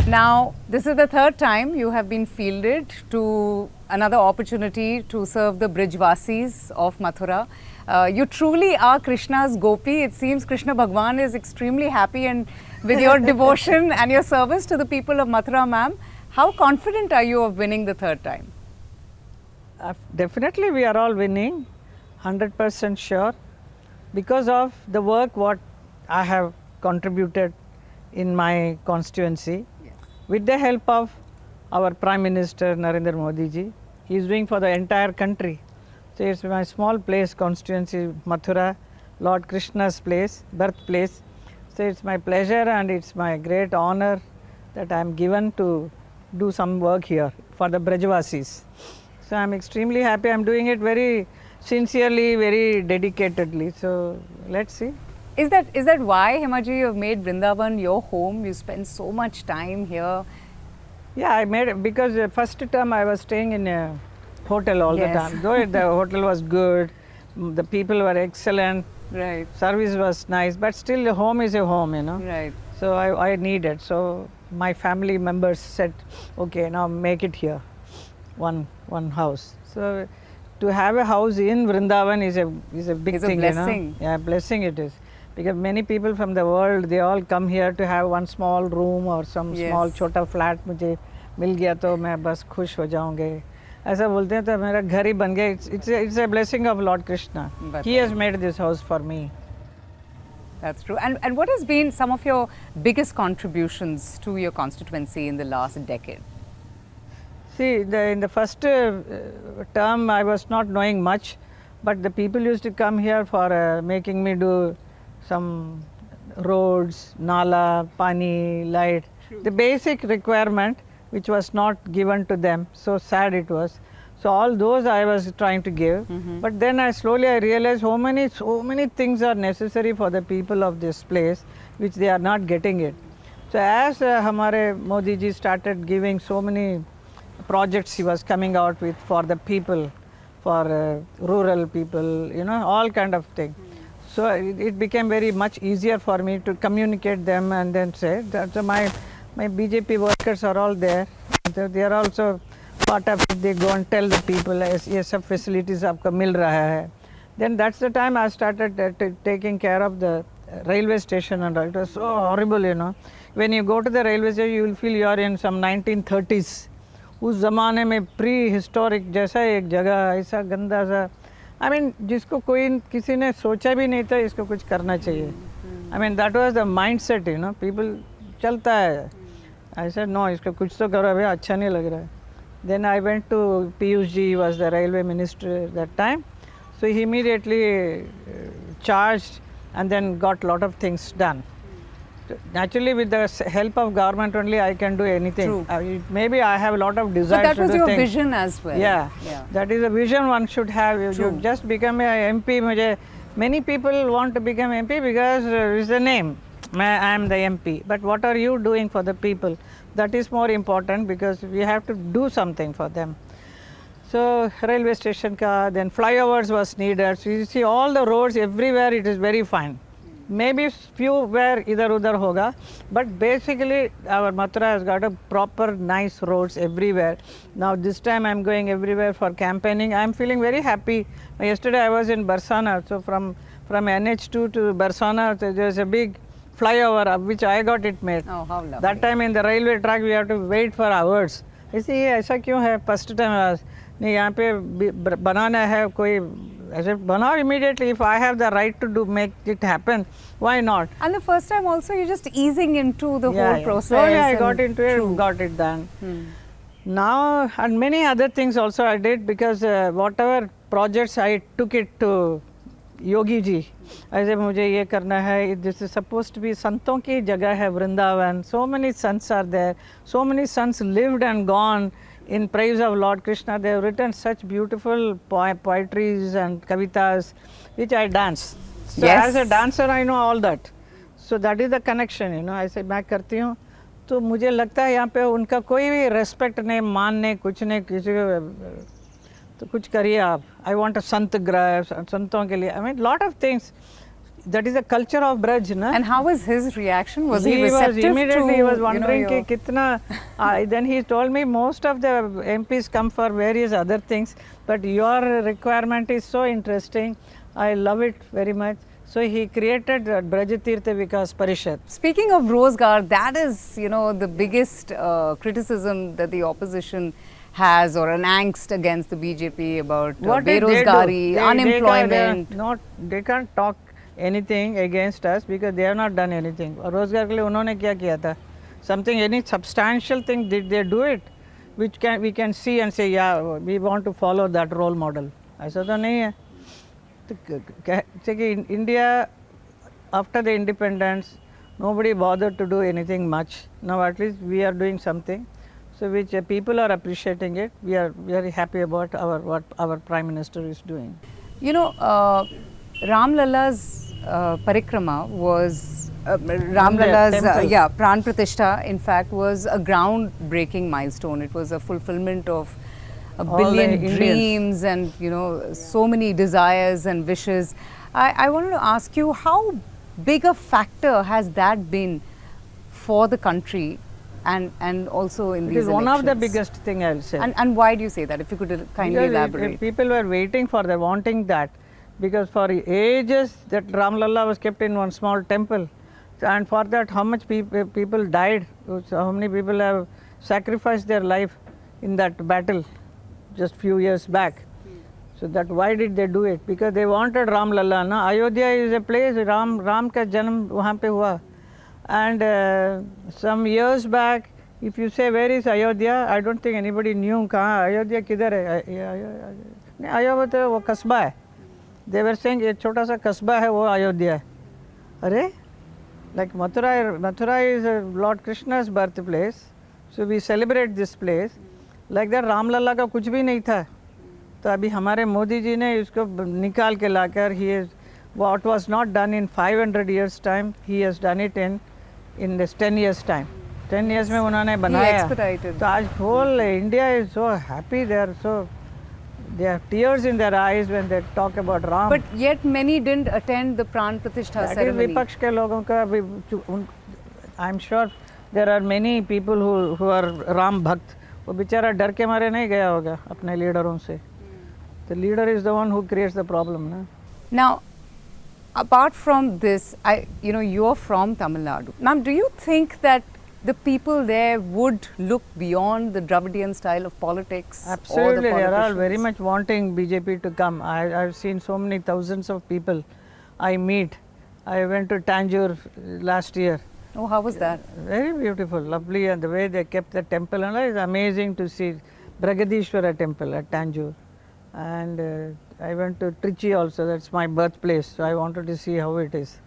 Now, this is the third time you have been fielded to another opportunity to serve the Brijvasis of Mathura. You truly are Krishna's Gopi. It seems Krishna Bhagwan is extremely happy and with your devotion and your service to the people of Mathura, ma'am. How confident are you of winning the third time? Definitely we are all winning, 100% sure, because of the work what I have contributed in my constituency. With the help of our Prime Minister Narendra Modi ji. He is doing for the entire country. So it's my small place, constituency, Mathura, Lord Krishna's place, birthplace. So it's my pleasure and it's my great honor that I am given to do some work here for the Brajvasis. So I am extremely happy. I am doing it very sincerely, very dedicatedly. So let's see. Is that why, Himaji, you have made Vrindavan your home? You spend so much time here. Yeah, I made it because the first term I was staying in a hotel all the time. Though the hotel was good, the people were excellent, Right. service was nice, but still the home is a home, you know. Right. So I needed. So my family members said, okay, now make it here, one house. So to have a house in Vrindavan is a big thing, blessing. you know. Yeah, blessing it is. Because many people from the world, they all come here to have one small room or some small छोटा flat मुझे मिल गया तो मैं बस खुश हो जाऊंगे ऐसा बोलते हैं तो मेरा घर ही बन गया. It's a blessing of Lord Krishna. He has made this house for me. That's true. And what has been some of your biggest contributions to your constituency in the last decade? See, in the first term I was not knowing much, but the people used to come here for making me do some roads, nala, pani, light, the basic requirement which was not given to them. So sad it was. So all those I was trying to give, but then I realized so many things are necessary for the people of this place which they are not getting it. So as Hamare Modi ji started giving so many projects he was coming out with for the people, for rural people, you know, all kind of thing. So it became very much easier for me to communicate them and then say that my BJP workers are all there. They are also part of it. They go and tell the people, ये सब facilities आपको मिल रहा है. Then that's the time I started taking care of the railway station and all. It was so horrible, you know. When you go to the railway station, you will feel you are in some 1930s. उस ज़माने में pre-historic जैसा एक जगह ऐसा गंदा सा. I mean, जिसको किसी ने सोचा भी नहीं था इसको कुछ करना चाहिए. I mean, that was the mindset, you know. People चलता है. I said no, इसको कुछ तो करो, अभी अच्छा नहीं लग रहा है. Then I went to Piyush ji, he was the railway minister at that time. So he immediately charged and then got lot of things done. Naturally, with the help of government only, I can do anything. True. Maybe I have a lot of desires. But that was your vision as well. Yeah, that is a vision one should have. You just become a MP. Many people want to become MP because it's the name. I am the MP. But what are you doing for the people? That is more important because we have to do something for them. So railway station ka, then flyovers was needed. So you see all the roads everywhere, it is very fine. Maybe few where idhar udhar hoga, but basically our Mathura has got a proper nice roads everywhere. Now this time I am going everywhere for campaigning. I am feeling very happy. Yesterday I was in Barsana, so from NH2 to Barsana there is a big flyover of which I got it made. Oh, how lovely. That time in the railway track we have to wait for hours. I see ऐसा क्यों है? First time I was नहीं यहाँ पे बनाना है कोई ऐसे बनाओ immediately. If I have the right to make it happen, why not? And the first time also you're just easing into the whole process. So I got into it, got it done. Now and many other things also I did because whatever projects I took it to Yogi ji ऐसे मुझे ये करना है. This is supposed to be संतों की जगह है Vrindavan. So many sons are there. So many sons lived and gone in praise of Lord Krishna. They have written such beautiful poetries and kavitas which I dance. So as a dancer I know all that. So that is the connection, you know. I said मैं करती हूँ तो मुझे लगता है यहाँ पे उनका कोई भी respect नहीं, मान नहीं, कुछ नहीं, किसी को तो कुछ करिए आप. I want a संत ग्रह, संतों के लिए. I mean lot of things. that is the culture of Braj, na? And how was his reaction? Was he was receptive immediately to, he was you know, wondering your- कि कितना then he told me most of the MPs come for various other things, but your requirement is so interesting. I love it very much. So he created Braj Tirtha Vikas Parishad. Speaking of Rozgar, that is, you know, the biggest criticism that the opposition has, or an angst against the BJP about What did they do? berozgari, unemployment. They can't talk anything against us because they have not done anything. और रोजगार के लिए उन्होंने क्या किया था? Something, any substantial thing, did they do it? Which we can see and say, yeah, we want to follow that role model. ऐसा तो नहीं है. तो कि India, after the independence, nobody bothered to do anything much. Now at least we are doing something, so which people are appreciating it. We are very happy about what our Prime Minister is doing. You know, Ram Lalla's parikrama was Ram Lalla's Pran Pratishtha, in fact, was a groundbreaking milestone. It was a fulfillment of a billion dreams and, you know, so many desires and wishes. I wanted to ask you, how big a factor has that been for the country and also in these elections? It is one of the biggest thing, I will say. And why do you say that? If you could kindly elaborate. People were waiting for that, wanting that, because for ages that Ram Lalla was kept in one small temple, and for that how much people died, how many people have sacrificed their life in that battle just few years back. So that why did they do it? Because they wanted Ram Lalla. Na? Ayodhya is a place, Ram ka janam wahan pe hua. And some years back, if you say where is Ayodhya, I don't think anybody knew kahan Ayodhya kidhar hai. Ayodhya wo kasba hai. They were saying ye chota sa kasba hai, wo Ayodhya hai. Arey, like Mathura is Lord Krishna's birthplace, so we celebrate this place. Like that Ram Lalla का कुछ भी नहीं था, तो अभी हमारे मोदी जी ने इसको निकाल के लाकर what was not done in 500 years time, he has done it in this 10 years time. 10 years में उन्होंने बनाया. तो आज whole India is so happy. They have tears in their eyes when they talk about Ram. But yet many didn't attend the Pran Pratishtha ceremony. That is विपक्ष के लोगों का. I'm sure there are many people who are Ram Bhakt. वो बेचारा डर के मारे नहीं गया होगा अपने लीडरों से. The leader is the one who creates the problem. Na? Now, apart from this, you're from Tamil Nadu. Now, do you think that the people there would look beyond the Dravidian style of politics? Absolutely, they are all very much wanting BJP to come. I've seen so many thousands of people I meet. I went to Tanjore last year. Oh, how was that? Very beautiful, lovely, and the way they kept the temple and all is amazing to see. Bragadishwara temple at Tanjore. And I went to Trichy also, that's my birthplace, so I wanted to see how it is.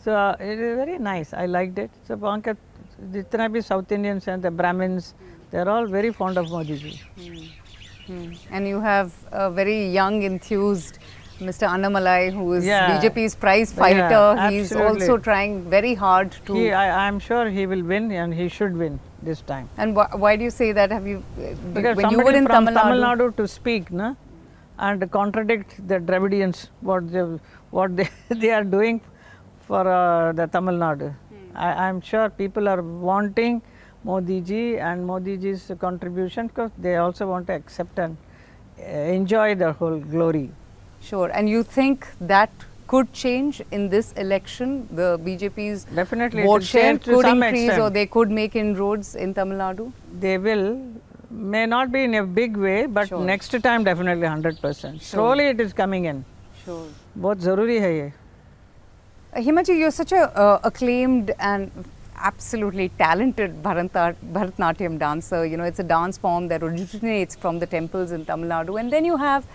So it is very nice, I liked it. So Pankaj, jitna bhi South Indians and the Brahmins, they are all very fond of Modi ji. And you have a very young, enthused Mr. Annamalai, who is BJP's prize fighter. Yeah, he's also trying very hard to... I am sure he will win, and he should win this time. And why do you say that? Have you... Because when somebody you were in from Tamil Nadu to speak, na, and contradict the Dravidians, what they are doing for the Tamil Nadu. I am sure people are wanting Modi ji and Modi ji's contribution, because they also want to accept and enjoy the whole glory. Sure. And you think that could change in this election? The BJP's vote share could increase, or they could make inroads in Tamil Nadu? They will. May not be in a big way, but next time definitely 100%. Slowly it is coming in. Sure. बहुत ज़रूरी है ये. Hima ji, you're such a acclaimed and absolutely talented Bharatanatyam dancer. You know, it's a dance form that originates from the temples in Tamil Nadu, and then you have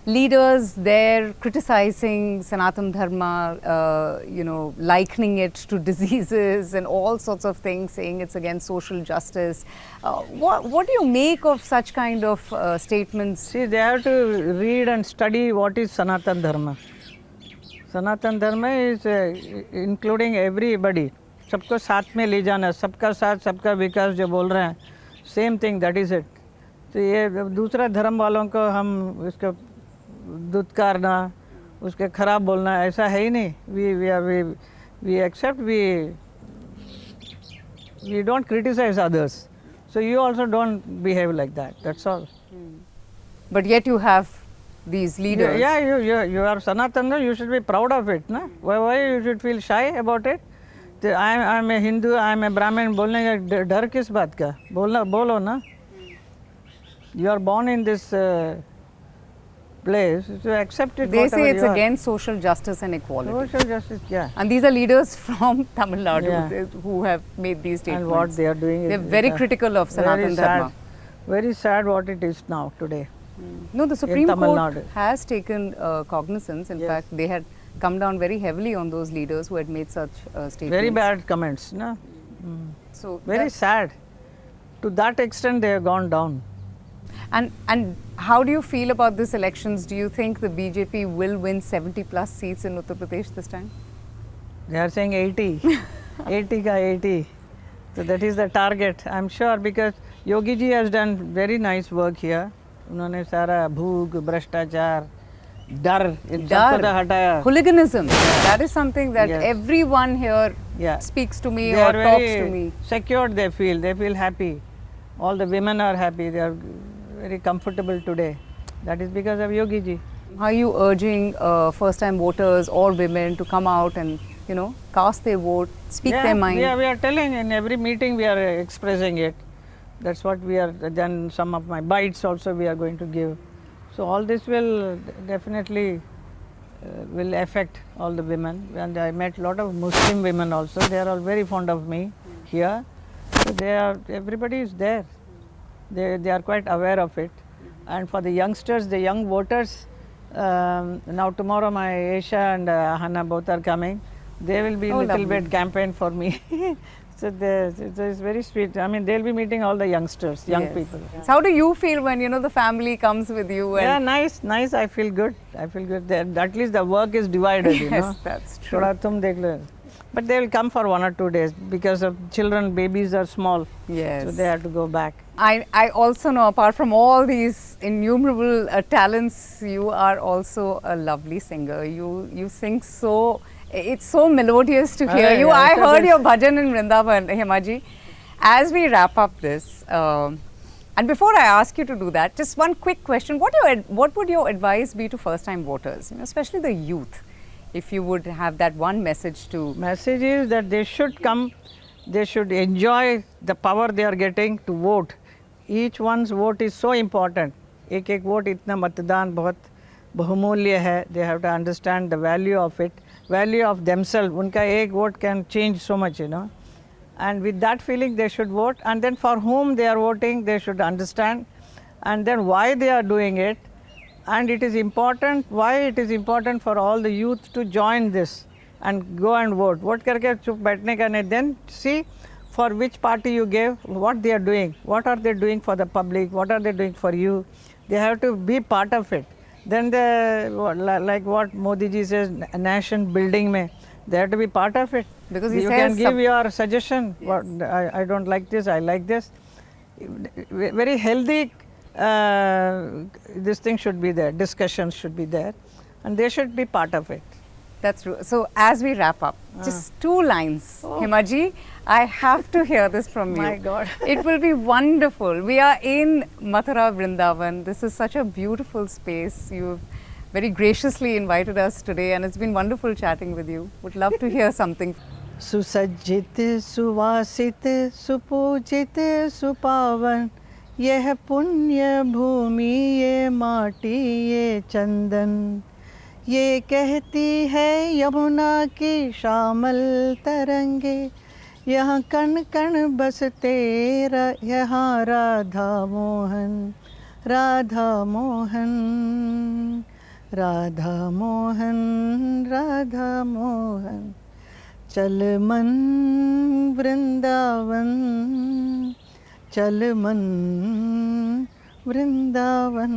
leaders there criticizing Sanatana Dharma, likening it to diseases and all sorts of things, saying it's against social justice. What do you make of such kind of statements? See, they have to read and study what is Sanatana Dharma. Sanatana Dharma is including everybody. सबको साथ में ले जाना, सबका साथ सबका विकास जो बोल रहे हैं, same thing, that is it. तो ये दूसरा धर्म वालों को हम इसको दुत्कारना उसके खराब बोलना ऐसा है ही नहीं. We accept, we don't criticize others. So you also don't behave like that. That's all. But yet you have these leaders. Yeah, you are Sanatana. You should be proud of it, na? Why you should feel shy about it? I'm a Hindu. I'm a Brahmin. बोलने का डर किस बात का? बोलो ना. You are born in this place, so accept it. They say it's you are. against social justice and equality. Social justice, yeah. And these are leaders from Tamil Nadu Yeah. who have made these statements. And what they are doing They're is very critical of Sanatan Dharma. Very sad what it is now today. No, the Supreme Tamil Court Nadu. has taken cognizance. In Yes. fact, they had come down very heavily on those leaders who had made such statements. Very bad comments, no? So Very sad. To that extent, they have gone down. And how do you feel about this elections? Do you think the BJP will win 70 plus seats in Uttar Pradesh this time? They are saying 80. 80 ka 80. So that is the target, I'm sure, because Yogi ji has done very nice work here. उन्होंने सारा भूख, भ्रष्टाचार, डर, इन सबको तो हटाया. Hooliganism. That is something that Yes. everyone here Yeah. speaks to me They or are talks very to me. secured, they feel happy. All the women are happy, they are very comfortable today. That is because of Yogi ji. How are you urging first time voters or women to come out and, cast their vote, speak their mind? Yeah, we are telling in every meeting, we are expressing it. That's what we are, then some of my bites also we are going to give. So all this will definitely will affect all the women. And I met a lot of Muslim women also. They are all very fond of me here. So everybody is there. They are quite aware of it. And for the youngsters, the young voters, now tomorrow my Aisha and Hannah both are coming. They will be a little lovely. bit campaign for me. So it's very sweet. I mean, they'll be meeting all the youngsters, young Yes. people. So how do you feel when, the family comes with you? Yeah, And nice. I feel good. At least the work is divided, you know. yes, that's true. Thoda tum dekh lo. But they will come for 1 or 2 days because of children, babies are small. Yes. So they have to go back. I also know, apart from all these innumerable talents, you are also a lovely singer. You sing so, it's so melodious to hear you. Yeah, I it's a heard bit- your bhajan in Vrindavan, Himaji. As we wrap up this, and before I ask you to do that, just one quick question. What would your advice be to first-time voters, especially the youth, if you would have that one message to... Message is that they should come, they should enjoy the power they are getting to vote. Each one's vote is so important. एक vote इतना मतदान बहुत बहुमूल्य है. They have to understand the value of it, value of themselves. उनका एक vote can change so much, you know. And with that feeling they should vote, and then for whom they are voting they should understand, and then why they are doing it. And it is important, why it is important for all the youth to join this and go and vote. Vote करके चुप बैठने का नहीं. Then see for which party you gave, what they are doing, what are they doing for the public, what are they doing for you. They have to be part of it. Then like what Modi ji says, nation building में, they have to be part of it. Because he you says can give your suggestion. What I don't like this, I like this. Very healthy. This thing should be there. Discussions should be there, and they should be part of it. That's true. So as we wrap up, just 2 lines. Himaji, I have to hear this from you. My God. It will be wonderful. We are in Mathura Vrindavan. This is such a beautiful space. You've very graciously invited us today, and it's been wonderful chatting with you. Would love to hear something. सुसज्जित सुवासित सुपूजित सुपावन यह पुण्य भूमि ये माटी ये चंदन ये कहती है यमुना की श्यामल तरंगे यहाँ कण कण बसते यहाँ राधा मोहन राधा मोहन राधा मोहन राधा मोहन चल मन वृंदावन चल मन Vrindavan.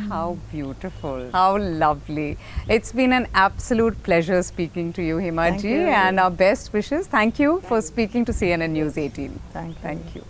How beautiful. How lovely. It's been an absolute pleasure speaking to you, Himaji, Thank you. and our best wishes. Thank you for speaking to CNN News 18. Thank you. Thank you.